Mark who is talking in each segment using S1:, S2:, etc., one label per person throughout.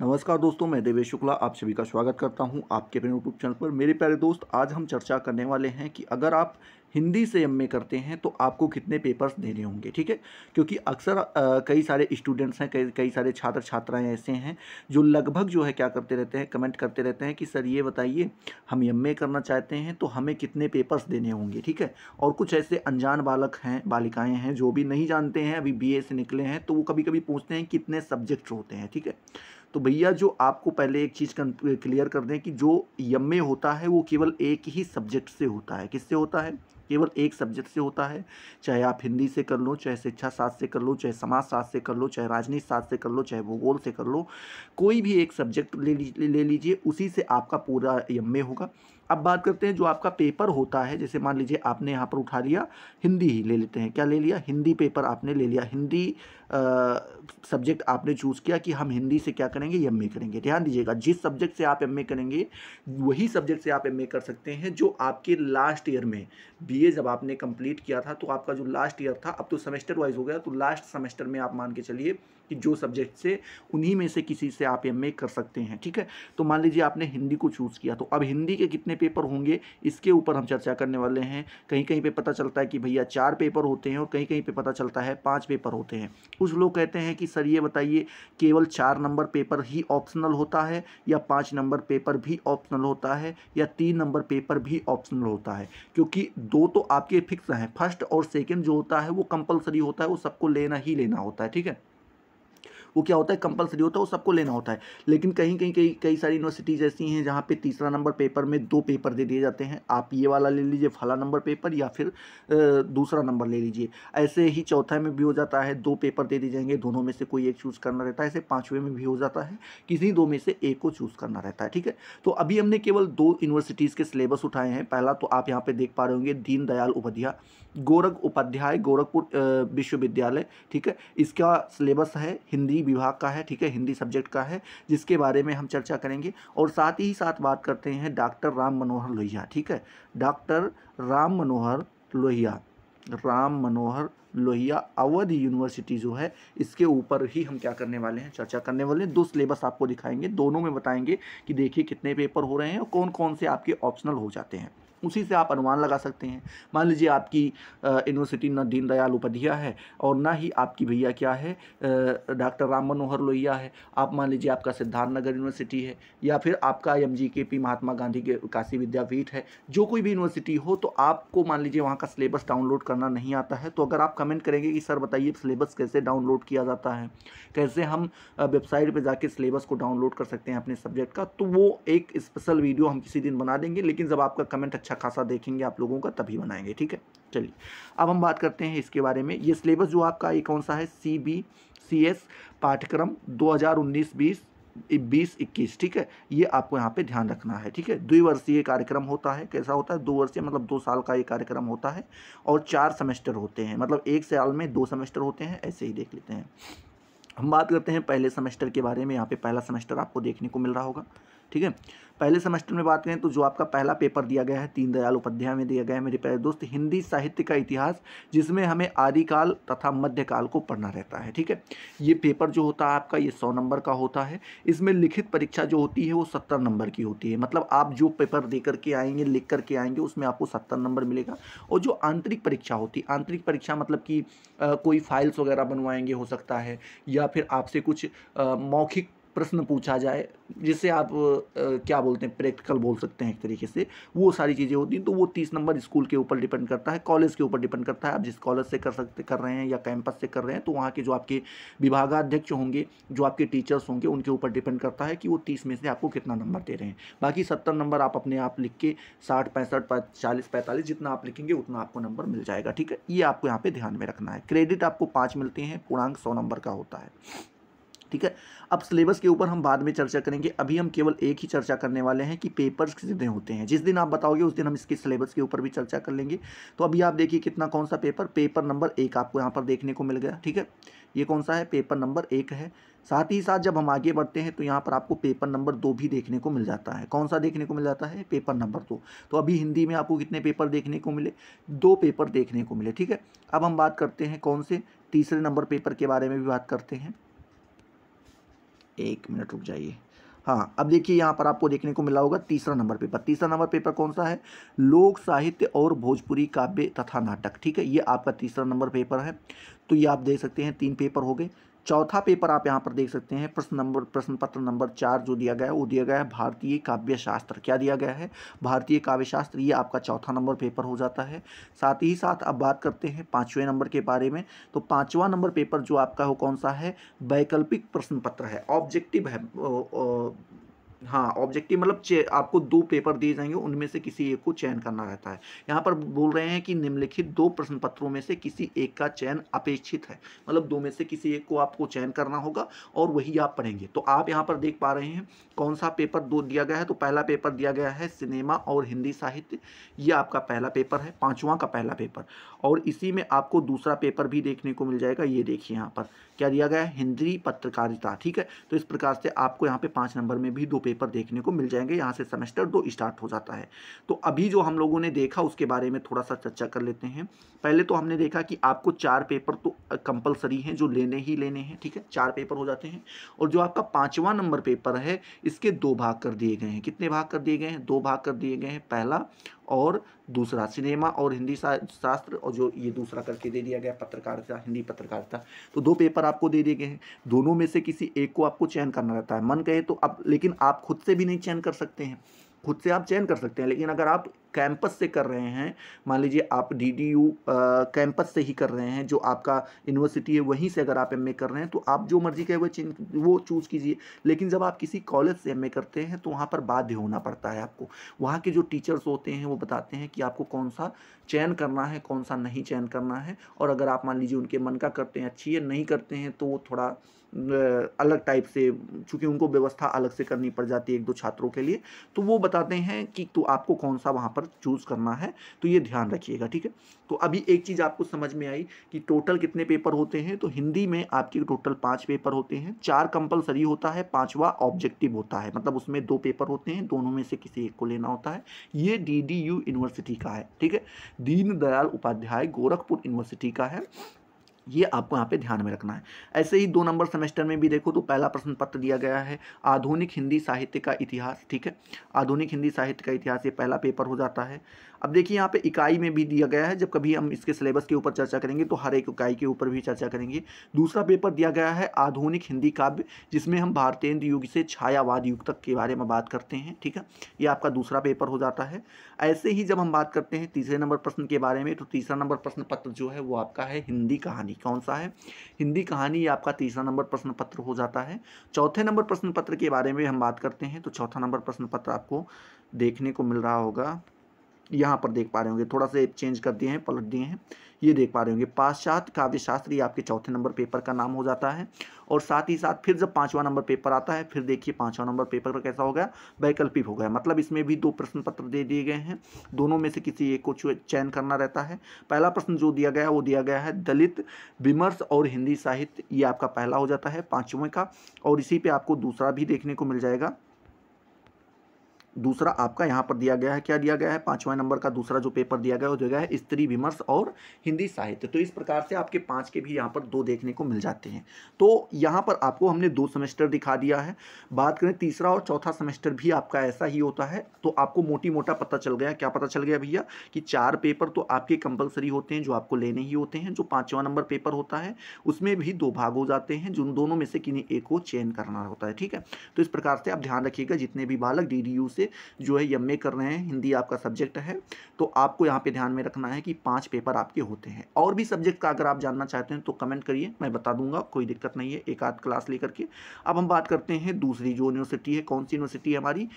S1: नमस्कार दोस्तों, मैं देवेश शुक्ला आप सभी का स्वागत करता हूं आपके अपने यूट्यूब चैनल पर। मेरे प्यारे दोस्त, आज हम चर्चा करने वाले हैं कि अगर आप हिंदी से एमए करते हैं तो आपको कितने पेपर्स देने होंगे। ठीक है, क्योंकि अक्सर कई सारे स्टूडेंट्स हैं, कई सारे छात्र छात्राएं ऐसे हैं जो लगभग जो है क्या करते रहते हैं, कमेंट करते रहते हैं कि सर ये बताइए हम एमए करना चाहते हैं तो हमें कितने पेपर्स देने होंगे। ठीक है, और कुछ ऐसे अनजान बालक हैं, बालिकाएँ हैं जो भी नहीं जानते हैं, अभी बीए से निकले हैं, तो वो कभी कभी पूछते हैं कितने सब्जेक्ट होते हैं। ठीक है, तो भैया जो आपको पहले एक चीज़ क्लियर कर दें कि जो एमए होता है वो केवल एक ही सब्जेक्ट से होता है। किससे होता है? केवल एक सब्जेक्ट से होता है। चाहे आप हिंदी से कर लो, चाहे शिक्षा शास्त्र से कर लो, चाहे समाज शास्त्र से कर लो, चाहे राजनीति शास्त्र से कर लो, चाहे भूगोल से कर लो, कोई भी एक सब्जेक्ट ले लीजिए, उसी से आपका पूरा एमए होगा। अब बात करते हैं जो आपका पेपर होता है, जैसे मान लीजिए आपने यहाँ पर उठा लिया, हिंदी ही ले लेते हैं, क्या ले लिया, हिंदी पेपर आपने ले लिया, हिंदी सब्जेक्ट आपने चूज़ किया कि हम हिंदी से क्या करेंगे, एमए करेंगे। ध्यान दीजिएगा, जिस सब्जेक्ट से आप एमए करेंगे वही सब्जेक्ट से आप एमए कर सकते हैं जो आपके लास्ट ईयर में, बीए जब आपने कंप्लीट किया था तो आपका जो लास्ट ईयर था, अब तो सेमेस्टर वाइज हो गया, तो लास्ट सेमेस्टर में आप मान के चलिए कि जो सब्जेक्ट से उन्हीं में से किसी से आप एमए कर सकते हैं। ठीक है, तो मान लीजिए आपने हिंदी को चूज़ किया, तो अब हिंदी के कितने पेपर होंगे इसके ऊपर हम चर्चा करने वाले हैं। कहीं कहीं पे पता चलता है कि भैया 4 पेपर होते हैं और कहीं कहीं पे पता चलता है 5 पेपर होते हैं। कुछ लोग कहते हैं कि सर ये बताइए केवल 4 नंबर पेपर ही ऑप्शनल होता है या 5 नंबर पेपर भी ऑप्शनल होता है या 3 नंबर पेपर भी ऑप्शनल होता है, क्योंकि 2 तो आपके फिक्स हैं, फर्स्ट और सेकंड जो होता है वो कंपलसरी होता है, वो सबको लेना ही लेना होता है। ठीक है, वो क्या होता है, कंपलसरी होता है, वो सबको लेना होता है। लेकिन कहीं कहीं कई सारी यूनिवर्सिटीज़ ऐसी हैं जहाँ पे तीसरा नंबर पेपर में 2 पेपर दे दिए जाते हैं, आप ये वाला ले लीजिए फला नंबर पेपर या फिर दूसरा नंबर ले लीजिए। ऐसे ही चौथा में भी हो जाता है, 2 पेपर दे दिए जाएंगे, दोनों में से कोई एक चूज़ करना रहता है। ऐसे पाँचवें में भी हो जाता है, किसी 2 में से एक को चूज़ करना रहता है। ठीक है, तो अभी हमने केवल 2 यूनिवर्सिटीज़ के सिलेबस उठाए हैं। पहला तो आप यहाँ पे देख पा रहे होंगे, दीनदयाल उपाध्याय गोरखपुर विश्वविद्यालय। ठीक है, इसका सिलेबस है, हिंदी विभाग का है। ठीक है, हिंदी सब्जेक्ट का है, जिसके बारे में हम चर्चा करेंगे। और साथ ही साथ बात करते हैं डॉक्टर राम मनोहर लोहिया। ठीक है, डॉक्टर राम मनोहर लोहिया अवध यूनिवर्सिटी जो है, इसके ऊपर ही हम क्या करने वाले हैं, चर्चा करने वाले हैं। 2 सिलेबस आपको दिखाएंगे, दोनों में बताएंगे कि देखिए कितने पेपर हो रहे हैं और कौन कौन से आपके ऑप्शनल हो जाते हैं। उसी से आप अनुमान लगा सकते हैं। मान लीजिए आपकी यूनिवर्सिटी न दीनदयाल उपाध्याय है और ना ही आपकी भैया क्या है, डॉक्टर राम मनोहर लोहिया है। आप मान लीजिए आपका सिद्धार्थनगर यूनिवर्सिटी है या फिर आपका एमजीकेपी महात्मा गांधी के काशी विद्यापीठ है। जो कोई भी यूनिवर्सिटी हो, तो आपको मान लीजिए वहाँ का सिलेबस डाउनलोड करना नहीं आता है, तो अगर आप कमेंट करेंगे कि सर बताइए सिलेबस कैसे डाउनलोड किया जाता है, कैसे हम वेबसाइट पर जाके सिलेबस को डाउनलोड कर सकते हैं अपने सब्जेक्ट का, तो वो एक स्पेशल वीडियो हम किसी दिन बना देंगे। लेकिन जब आपका कमेंट अच्छा खासा देखेंगे आप लोगों का, तभी बनाएंगे। ठीक है, चलिए अब हम बात करते हैं इसके बारे में। ये सिलेबस जो आपका ये कौन सा है, CBCS पाठ्यक्रम 2019-20 ठीक है, ये आपको यहाँ पे ध्यान रखना है। ठीक है, द्विवर्षीय कार्यक्रम होता है। कैसा होता है, 2 वर्षीय मतलब 2 साल का ये कार्यक्रम होता है और 4 सेमेस्टर होते हैं, मतलब 1 साल में 2 सेमेस्टर होते हैं। ऐसे ही देख लेते हैं। हम बात करते हैं पहले सेमेस्टर के बारे में। यहाँ पे पहला सेमेस्टर आपको देखने को मिल रहा होगा। ठीक है, पहले सेमेस्टर में बात करें तो जो आपका पहला पेपर दिया गया है, दीनदयाल उपाध्याय में दिया गया है मेरे प्यारे दोस्त, हिंदी साहित्य का इतिहास, जिसमें हमें आदिकाल तथा मध्यकाल को पढ़ना रहता है। ठीक है, ये पेपर जो होता है आपका, ये 100 नंबर का होता है। इसमें लिखित परीक्षा जो होती है वो 70 नंबर की होती है, मतलब आप जो पेपर दे करके आएंगे, लिख करके आएंगे, उसमें आपको 70 नंबर मिलेगा। और जो आंतरिक परीक्षा होती है, आंतरिक परीक्षा मतलब कि कोई फाइल्स वगैरह बनवाएंगे हो सकता है, या फिर आपसे कुछ मौखिक प्रश्न पूछा जाए, जिसे आप क्या बोलते हैं, प्रैक्टिकल बोल सकते हैं एक तरीके से, वो सारी चीज़ें होती हैं। तो वो 30 नंबर स्कूल के ऊपर डिपेंड करता है, कॉलेज के ऊपर डिपेंड करता है, आप जिस कॉलेज से कर रहे हैं या कैंपस से कर रहे हैं, तो वहाँ के जो आपके विभागाध्यक्ष होंगे, जो आपके टीचर्स होंगे, उनके ऊपर डिपेंड करता है कि वो 30 में से आपको कितना नंबर दे रहे हैं। बाकी 70 नंबर आप अपने आप लिख के 60, 65, 40, 45 जितना आप लिखेंगे उतना आपको नंबर मिल जाएगा। ठीक है, ये आपको यहाँ पे ध्यान में रखना है। क्रेडिट आपको 5 मिलते हैं, पूर्णांक 100 नंबर का होता है। ठीक है, अब सिलेबस के ऊपर हम बाद में चर्चा करेंगे। अभी हम केवल एक ही चर्चा करने वाले हैं कि पेपर्स किस दिन होते हैं। जिस दिन आप बताओगे उस दिन हम इसके सिलेबस के ऊपर भी चर्चा कर लेंगे। तो अभी आप देखिए कितना, कौन सा पेपर नंबर 1 आपको यहाँ पर देखने को मिल गया। ठीक है, ये कौन सा है, पेपर नंबर 1 है। साथ ही साथ जब हम आगे बढ़ते हैं तो यहाँ पर आपको पेपर नंबर 2 भी देखने को मिल जाता है। कौन सा देखने को मिल जाता है, पेपर नंबर 2। तो अभी हिंदी में आपको कितने पेपर देखने को मिले, 2 पेपर देखने को मिले। ठीक है, अब हम बात करते हैं कौन से, तीसरे नंबर पेपर के बारे में भी बात करते हैं। एक मिनट रुक जाइए। हाँ, अब देखिए यहाँ पर आपको देखने को मिला होगा तीसरा नंबर पेपर। तीसरा नंबर पेपर कौन सा है? लोक साहित्य और भोजपुरी काव्य तथा नाटक। ठीक है, ये आपका तीसरा नंबर पेपर है। तो ये आप देख सकते हैं 3 पेपर हो गए। चौथा पेपर आप यहाँ पर देख सकते हैं, प्रश्न पत्र नंबर 4 जो दिया गया है वो दिया गया है भारतीय काव्य शास्त्र। क्या दिया गया है? भारतीय काव्य शास्त्र। ये आपका चौथा नंबर पेपर हो जाता है। साथ ही साथ अब बात करते हैं 5वें नंबर के बारे में। तो 5वां नंबर पेपर जो आपका हो कौन सा है? वैकल्पिक प्रश्न पत्र है, ऑब्जेक्टिव है। हाँ, ऑब्जेक्टिव मतलब आपको 2 पेपर दिए जाएंगे, उनमें से किसी एक को चयन करना रहता है। यहाँ पर बोल रहे हैं कि निम्नलिखित 2 प्रश्न पत्रों में से किसी एक का चयन अपेक्षित है, मतलब 2 में से किसी एक को आपको चयन करना होगा और वही आप पढ़ेंगे। तो आप यहाँ पर देख पा रहे हैं कौन सा पेपर 2 दिया गया है। तो पहला पेपर दिया गया है सिनेमा और हिंदी साहित्य, ये आपका पहला पेपर है, 5वां का पहला पेपर। और इसी में आपको दूसरा पेपर भी देखने को मिल जाएगा। ये देखिए यहाँ पर क्या दिया गया है? हिंदी पत्रकारिता। ठीक है, तो इस प्रकार से आपको यहाँ पे 5 नंबर में भी 2 पेपर देखने को मिल जाएंगे। यहाँ से सेमेस्टर 2 स्टार्ट हो जाता है। तो अभी जो हम लोगों ने देखा उसके बारे में थोड़ा सा चर्चा कर लेते हैं। पहले तो हमने देखा कि आपको 4 पेपर तो कंपलसरी हैं, जो लेने ही लेने हैं। ठीक है, 4 पेपर हो जाते हैं। और जो आपका 5वां नंबर पेपर है इसके 2 भाग कर दिए गए हैं। कितने भाग कर दिए गए हैं? 2 भाग कर दिए गए हैं, पहला और दूसरा, सिनेमा और हिंदी शास्त्र, और जो ये दूसरा करके दे दिया गया पत्रकारिता, हिंदी पत्रकारिता। तो 2 पेपर आपको दे दिए गए हैं, दोनों में से किसी एक को आपको चयन करना रहता है। मन कहे तो अब, लेकिन आप खुद से भी नहीं चयन कर सकते हैं। खुद से आप चयन कर सकते हैं, लेकिन अगर आप कैंपस से कर रहे हैं, मान लीजिए आप DDU कैंपस से ही कर रहे हैं, जो आपका यूनिवर्सिटी है वहीं से अगर आप MA कर रहे हैं, तो आप जो मर्जी कहे वो चूज़ कीजिए। लेकिन जब आप किसी कॉलेज से MA करते हैं तो वहाँ पर बाध्य होना पड़ता है आपको। वहाँ के जो टीचर्स होते हैं वो बताते हैं कि आपको कौन सा चयन करना है, कौन सा नहीं चयन करना है। और अगर आप मान लीजिए उनके मन का करते हैं अच्छी है, नहीं करते हैं तो वो थोड़ा अलग टाइप से, चूँकि उनको व्यवस्था अलग से करनी पड़ जाती है 1-2 छात्रों के लिए, तो वो बताते हैं कि तो आपको कौन सा वहाँ पर चूज़ करना है। तो ये ध्यान रखिएगा। ठीक है, तो अभी एक चीज़ आपको समझ में आई कि टोटल कितने पेपर होते हैं। तो हिंदी में आपके टोटल 5 पेपर होते हैं, 4 कंपलसरी होता है, 5वां ऑब्जेक्टिव होता है, मतलब उसमें 2 पेपर होते हैं, दोनों में से किसी एक को लेना होता है। ये DDU यूनिवर्सिटी का है। ठीक है, दीनदयाल उपाध्याय गोरखपुर यूनिवर्सिटी का है। ये आपको यहाँ पे ध्यान में रखना है। ऐसे ही 2 नंबर सेमेस्टर में भी देखो तो पहला प्रश्न पत्र दिया गया है आधुनिक हिंदी साहित्य का इतिहास। ठीक है, आधुनिक हिंदी साहित्य का इतिहास, ये पहला पेपर हो जाता है। अब देखिए यहाँ पे इकाई में भी दिया गया है, जब कभी हम इसके सिलेबस के ऊपर चर्चा करेंगे तो हर एक इकाई के ऊपर भी चर्चा करेंगे। दूसरा पेपर दिया गया है आधुनिक हिंदी काव्य, जिसमें हम भारतेंदु युग से छायावाद युग तक के बारे में बात करते हैं। ठीक है, ये आपका दूसरा पेपर हो जाता है। ऐसे ही जब हम बात करते हैं तीसरे नंबर प्रश्न के बारे में, तो तीसरा नंबर प्रश्न पत्र जो है वो आपका है हिंदी कहानी। कौन सा है? हिंदी कहानी, ये आपका तीसरा नंबर प्रश्न पत्र हो जाता है। चौथे नंबर प्रश्न पत्र के बारे में हम बात करते हैं, तो चौथा नंबर प्रश्न पत्र आपको देखने को मिल रहा होगा, यहाँ पर देख पा रहे होंगे, थोड़ा सा चेंज कर दिए हैं, पलट दिए हैं, ये देख पा रहे होंगे पाश्चात्य काव्य शास्त्र, ये आपके चौथे नंबर पेपर का नाम हो जाता है। और साथ ही साथ फिर जब 5वां नंबर पेपर आता है, फिर देखिए 5वां नंबर पेपर का कैसा हो गया? वैकल्पिक हो गया, मतलब इसमें भी 2 प्रश्न पत्र दे दिए गए हैं, दोनों में से किसी एक को चयन करना रहता है। पहला प्रश्न जो दिया गया है वो दिया गया है दलित विमर्श और हिंदी साहित्य, ये आपका पहला हो जाता है 5वें का। और इसी पे आपको दूसरा भी देखने को मिल जाएगा। दूसरा आपका यहाँ पर दिया गया है, क्या दिया गया है? 5वां नंबर का दूसरा जो पेपर दिया गया है वो दिया गया है स्त्री विमर्श और हिंदी साहित्य। तो इस प्रकार से आपके 5 के भी यहाँ पर 2 देखने को मिल जाते हैं। तो यहाँ पर आपको हमने 2 सेमेस्टर दिखा दिया है। बात करें तीसरा और चौथा सेमेस्टर भी आपका ऐसा ही होता है। तो आपको मोटी मोटा पता चल गया, क्या पता चल गया भैया? कि 4 पेपर तो आपके कंपलसरी होते हैं, जो आपको लेने ही होते हैं। जो 5वां नंबर पेपर होता है उसमें भी 2 भाग हो जाते हैं, जिन दोनों में से किन्हीं एक को चयन करना होता है। ठीक है, तो इस प्रकार से आप ध्यान रखिएगा, जितने भी बालक DDU से जो है MA कर रहे हैं, हिंदी आपका सब्जेक्ट है, तो आपको यहाँ पे ध्यान में रखना है कि 5 पेपर आपके होते हैं। और भी सब्जेक्ट का अगर आप जानना चाहते हैं तो कमेंट करिए, मैं बता दूंगा, कोई दिक्कत नहीं है, एक आध क्लास लेकर के। अब हम बात करते हैं दूसरी जो यूनिवर्सिटी है, कौन सी यूनिवर्सिटी है हमारी?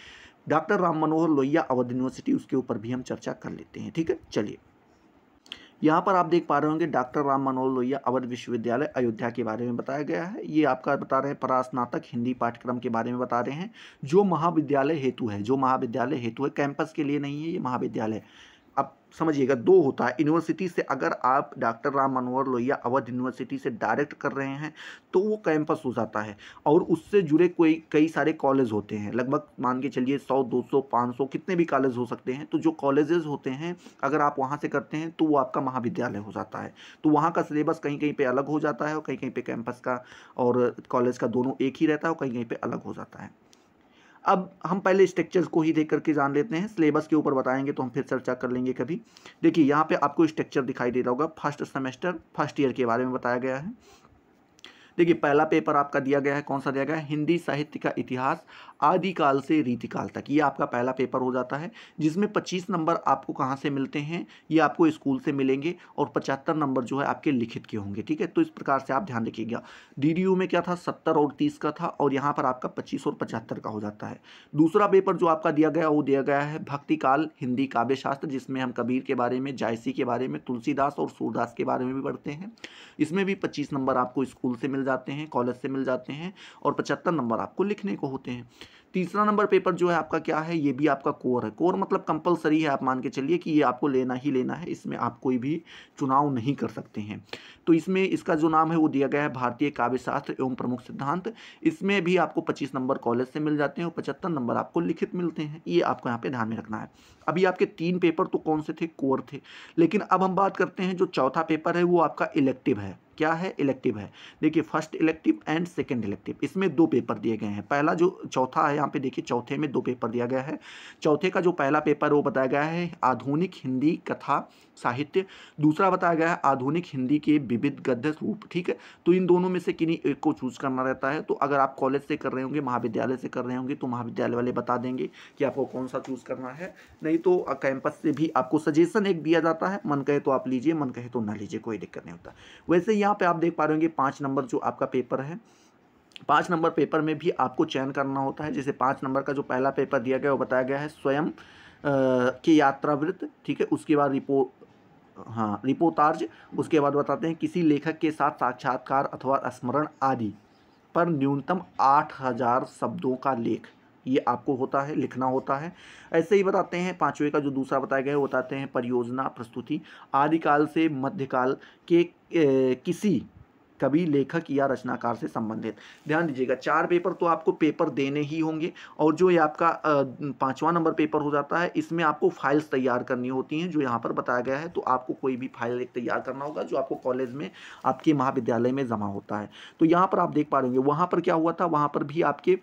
S1: डॉक्टर राम मनोहर लोहिया अवध यूनिवर्सिटी, उसके ऊपर भी हम चर्चा कर लेते हैं। ठीक है, चलिए यहाँ पर आप देख पा रहे होंगे डॉक्टर राम मनोहर लोहिया अवध विश्वविद्यालय अयोध्या के बारे में बताया गया है। ये आपका बता रहे हैं परास्नातक हिंदी पाठ्यक्रम के बारे में बता रहे हैं, जो महाविद्यालय हेतु है, जो महाविद्यालय हेतु है, कैंपस के लिए नहीं है, ये महाविद्यालय। अब समझिएगा, दो होता है। यूनिवर्सिटी से अगर आप डॉक्टर राम मनोहर लोहिया अवध यूनिवर्सिटी से डायरेक्ट कर रहे हैं तो वो कैंपस हो जाता है, और उससे जुड़े कोई कई सारे कॉलेज होते हैं, लगभग मान के चलिए 100 200 500 कितने भी कॉलेज हो सकते हैं। तो जो कॉलेजेस होते हैं अगर आप वहाँ से करते हैं तो वो आपका महाविद्यालय हो जाता है। तो वहाँ का सिलेबस कहीं कहीं पे अलग हो जाता है, और कहीं कहीं पे कैंपस का और कॉलेज का दोनों एक ही रहता है, और कहीं कहीं पे अलग हो जाता है। अब हम पहले स्ट्रक्चर्स को ही देख करके जान लेते हैं, सिलेबस के ऊपर बताएंगे तो हम फिर चर्चा कर लेंगे कभी। देखिए यहाँ पे आपको स्ट्रक्चर दिखाई दे रहा होगा, फर्स्ट सेमेस्टर फर्स्ट ईयर के बारे में बताया गया है। देखिए पहला पेपर आपका दिया गया है, कौन सा दिया गया है, हिंदी साहित्य का इतिहास आदिकाल से रीतिकाल तक, ये आपका पहला पेपर हो जाता है, जिसमें 25 नंबर आपको कहाँ से मिलते हैं, ये आपको स्कूल से मिलेंगे, और 75 नंबर जो है आपके लिखित के होंगे। ठीक है, तो इस प्रकार से आप ध्यान रखिएगा। डीडीयू में क्या था, 70 और 30 का था, और यहाँ पर आपका 25 और 75 का हो जाता है। दूसरा पेपर जो आपका दिया गया वो दिया गया है भक्ति काल हिंदी काव्य शास्त्र, जिसमें हम कबीर के बारे में, जायसी के बारे में, तुलसीदास और सूरदास के बारे में भी पढ़ते हैं। इसमें भी 25 नंबर आपको स्कूल से मिल जाते हैं, कॉलेज से मिल जाते हैं, और 75 नंबर आपको लिखने को होते हैं। तीसरा नंबर पेपर जो है आपका क्या है, ये भी आपका कोर है। कोर मतलब कंपलसरी है, आप मान के चलिए कि ये आपको लेना ही लेना है, इसमें आप कोई भी चुनाव नहीं कर सकते हैं। तो इसमें इसका जो नाम है वो दिया गया है भारतीय काव्य शास्त्र एवं प्रमुख सिद्धांत। इसमें भी आपको 25 नंबर कॉलेज से मिल जाते हैं, और 75 नंबर आपको लिखित मिलते हैं। ये आपको यहाँ पे ध्यान में रखना है। अभी आपके 3 पेपर तो कौन से थे, कोर थे। लेकिन अब हम बात करते हैं जो चौथा पेपर है वो आपका इलेक्टिव है। क्या है, इलेक्टिव है। देखिए first elective and second elective, इसमें 2 पेपर दिए गए हैं। पहला जो चौथा है यहाँ पे देखिए, चौथे में 2 पेपर दिया गया है। चौथे का जो पहला पेपर वो बताया गया है आधुनिक हिंदी कथा साहित्य, दूसरा बताया गया है आधुनिक हिंदी के विविध गद्य रूप। ठीक है, तो इन दोनों में से किन्हीं एक को चूज करना रहता है। तो अगर आप कॉलेज से कर रहे होंगे, महाविद्यालय से कर रहे होंगे, तो महाविद्यालय वाले बता देंगे कि आपको कौन सा चूज करना है। नहीं तो कैंपस से भी आपको सजेशन एक दिया जाता है, मन कहे तो आप लीजिए, मन कहे तो ना लीजिए, कोई दिक्कत नहीं होता। वैसे यहाँ पे आप देख पा रहे होंगे 5 नंबर जो आपका पेपर है, 5 नंबर पेपर में भी आपको चयन करना होता है। जैसे 5 नंबर का जो पहला पेपर दिया गया वो बताया गया है स्वयं की यात्रावृत्त। ठीक है, उसके बाद रिपोर्टाज, उसके बाद बताते हैं किसी लेखक के साथ साक्षात्कार अथवा स्मरण आदि पर न्यूनतम 8000 शब्दों का लेख, ये आपको होता है, लिखना होता है। ऐसे ही बताते हैं 5वें का जो दूसरा बताया गया है वो बताते हैं परियोजना प्रस्तुति आदिकाल से मध्यकाल के किसी कवि लेखक या रचनाकार से संबंधित। ध्यान दीजिएगा 4 पेपर तो आपको पेपर देने ही होंगे, और जो ये आपका 5वां नंबर पेपर हो जाता है, इसमें आपको फाइल्स तैयार करनी होती हैं, जो यहाँ पर बताया गया है। तो आपको कोई भी फाइल एक तैयार करना होगा जो आपको कॉलेज में आपके महाविद्यालय में जमा होता है। तो यहाँ पर आप देख पा रहे होंगे, वहाँ पर क्या हुआ था, वहाँ पर भी आपके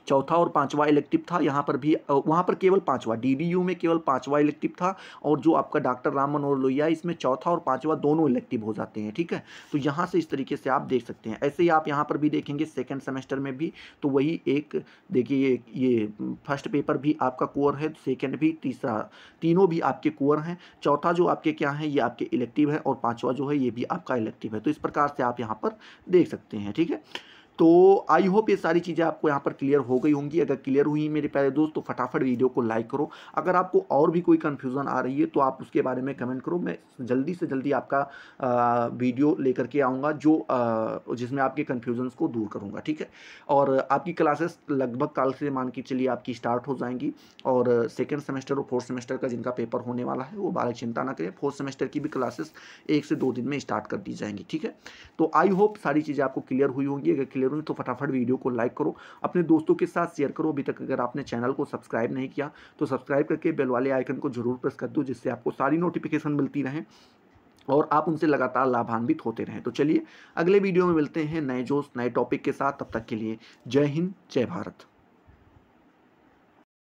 S1: चौथा और 5वां इलेक्टिव था। यहाँ पर भी वहाँ पर केवल 5वां, डीडीयू में केवल 5वां इलेक्टिव था, और जो आपका डॉक्टर राम मनोहर लोहिया इसमें चौथा और 5वां दोनों इलेक्टिव हो जाते हैं। ठीक है, तो यहाँ से इस तरीके से आप देख सकते हैं। ऐसे ही आप यहाँ पर भी देखेंगे सेकंड सेमेस्टर में भी, तो वही एक देखिए ये फर्स्ट पेपर भी आपका कोर है, सेकेंड भी, तीसरा, तीनों भी आपके कोर हैं। चौथा जो आपके क्या है, ये आपके इलेक्टिव है, और 5वां जो है ये भी आपका इलेक्टिव है। तो इस प्रकार से आप यहाँ पर देख सकते हैं। ठीक है, तो आई होप ये सारी चीज़ें आपको यहाँ पर क्लियर हो गई होंगी। अगर क्लियर हुई मेरे प्यारे दोस्त तो फटाफट वीडियो को लाइक करो। अगर आपको और भी कोई कन्फ्यूज़न आ रही है तो आप उसके बारे में कमेंट करो, मैं जल्दी से जल्दी आपका वीडियो लेकर के आऊँगा जो जिसमें आपके कन्फ्यूजन्स को दूर करूँगा। ठीक है, और आपकी क्लासेस लगभग कल से मान के चलिए आपकी स्टार्ट हो जाएंगी, और सेकेंड सेमेस्टर और 4th सेमेस्टर का जिनका पेपर होने वाला है वो बालक चिंता ना करें, 4th सेमेस्टर की भी क्लासेस 1 से 2 दिन में स्टार्ट कर दी जाएंगी। ठीक है, तो आई होप सारी चीज़ें आपको क्लियर हुई होंगी। अगर क्लियर हुई तो फटाफट वीडियो को लाइक करो, अपने दोस्तों के साथ शेयर करो। अभी तक अगर आपने चैनल को सब्सक्राइब नहीं किया तो सब्सक्राइब करके बेल वाले आइकन को जरूर प्रेस कर दो, जिससे आपको सारी नोटिफिकेशन मिलती रहें और आप उनसे लगातार लाभान्वित होते रहें। तो चलिए अगले वीडियो में मिलते हैं नए जोश नए टॉपिक के साथ। तब तक के लिए जय हिंद, जय भारत।